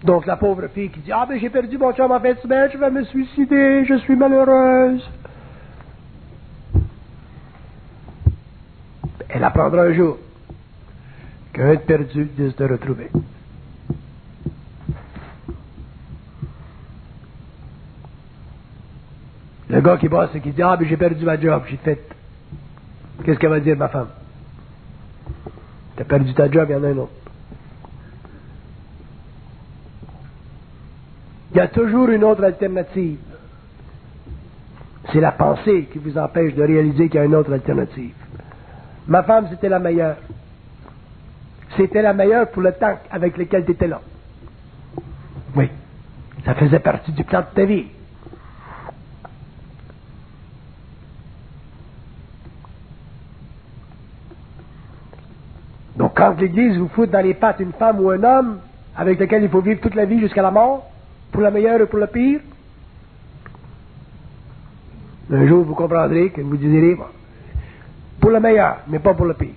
[SPEAKER 1] Donc la pauvre fille qui dit « Ah ben j'ai perdu mon chum en fin de semaine, je vais me suicider, je suis malheureuse. » Elle apprendra un jour qu'un de perdu, 10 de retrouvé. Le gars qui bosse et qui dit « Ah ben j'ai perdu ma job, j'ai fait. » Qu'est-ce qu'elle va dire, ma femme? T'as perdu ta job, il y en a un autre. Il y a toujours une autre alternative. C'est la pensée qui vous empêche de réaliser qu'il y a une autre alternative. Ma femme, c'était la meilleure. C'était la meilleure pour le temps avec lequel tu étais là. Oui. Ça faisait partie du plan de ta vie. Donc, quand l'Église vous fout dans les pattes une femme ou un homme avec lequel il faut vivre toute la vie jusqu'à la mort, pour la meilleure et pour le pire, un jour vous comprendrez que vous direz pour le meilleur, mais pas pour le pire.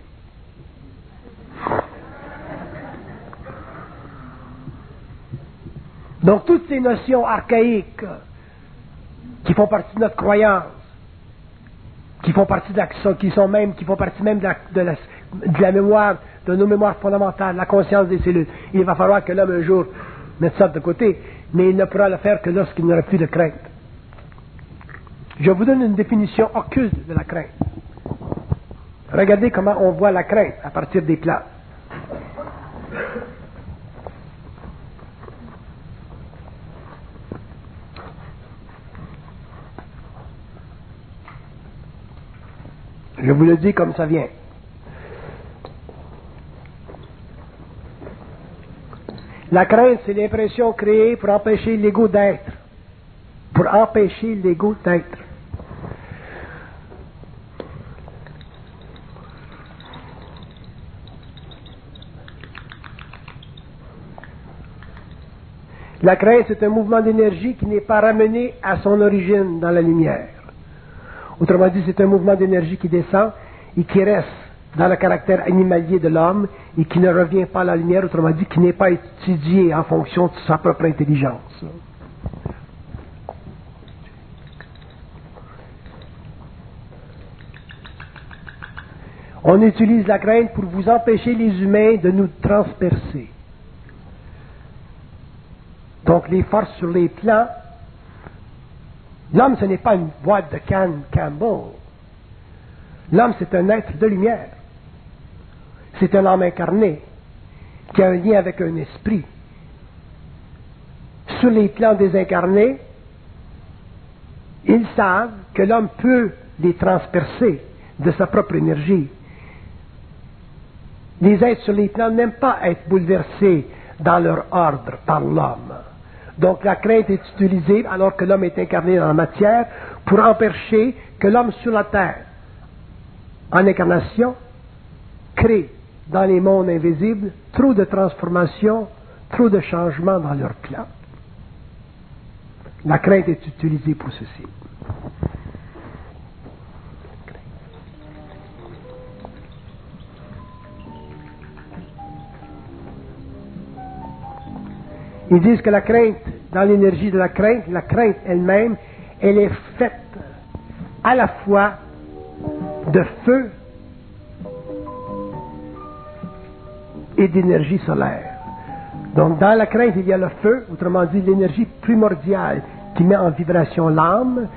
[SPEAKER 1] Donc, toutes ces notions archaïques qui font partie de notre croyance, qui font partie de qui font partie même de la mémoire, de nos mémoires fondamentales, la conscience des cellules. Il va falloir que l'homme un jour mette ça de côté, mais il ne pourra le faire que lorsqu'il n'aura plus de crainte. Je vous donne une définition occulte de la crainte. Regardez comment on voit la crainte à partir des plans. Je vous le dis comme ça vient. La crainte, c'est l'impression créée pour empêcher l'ego d'être. Pour empêcher l'ego d'être. La crainte, c'est un mouvement d'énergie qui n'est pas ramené à son origine dans la lumière. Autrement dit, c'est un mouvement d'énergie qui descend et qui reste dans le caractère animalier de l'homme et qui ne revient pas à la lumière, autrement dit, qui n'est pas étudié en fonction de sa propre intelligence. On utilise la crainte pour vous empêcher, les humains, de nous transpercer. Donc, les forces sur les plans, l'homme, ce n'est pas une boîte de canne Campbell. L'homme, c'est un être de lumière. C'est un homme incarné qui a un lien avec un esprit. Sur les plans désincarnés, ils savent que l'homme peut les transpercer de sa propre énergie. Les êtres sur les plans n'aiment pas être bouleversés dans leur ordre par l'homme. Donc la crainte est utilisée alors que l'homme est incarné dans la matière pour empêcher que l'homme sur la terre, en incarnation, crée dans les mondes invisibles trop de transformations, trop de changements dans leur plan. La crainte est utilisée pour ceci. Ils disent que la crainte, dans l'énergie de la crainte elle-même, elle est faite à la fois de feu et d'énergie solaire. Donc dans la crainte, il y a le feu, autrement dit l'énergie primordiale qui met en vibration l'âme,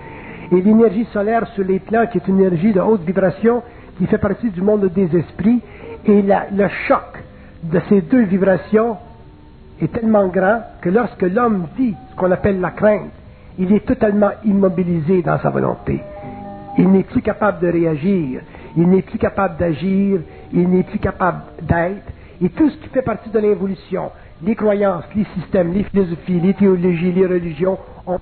[SPEAKER 1] et l'énergie solaire sur les plans qui est une énergie de haute vibration qui fait partie du monde des esprits, et le choc de ces deux vibrations est tellement grand que lorsque l'homme vit ce qu'on appelle la crainte, il est totalement immobilisé dans sa volonté. Il n'est plus capable de réagir, il n'est plus capable d'agir, il n'est plus capable d'être. Et tout ce qui fait partie de l'évolution, les croyances, les systèmes, les philosophies, les théologies, les religions, ont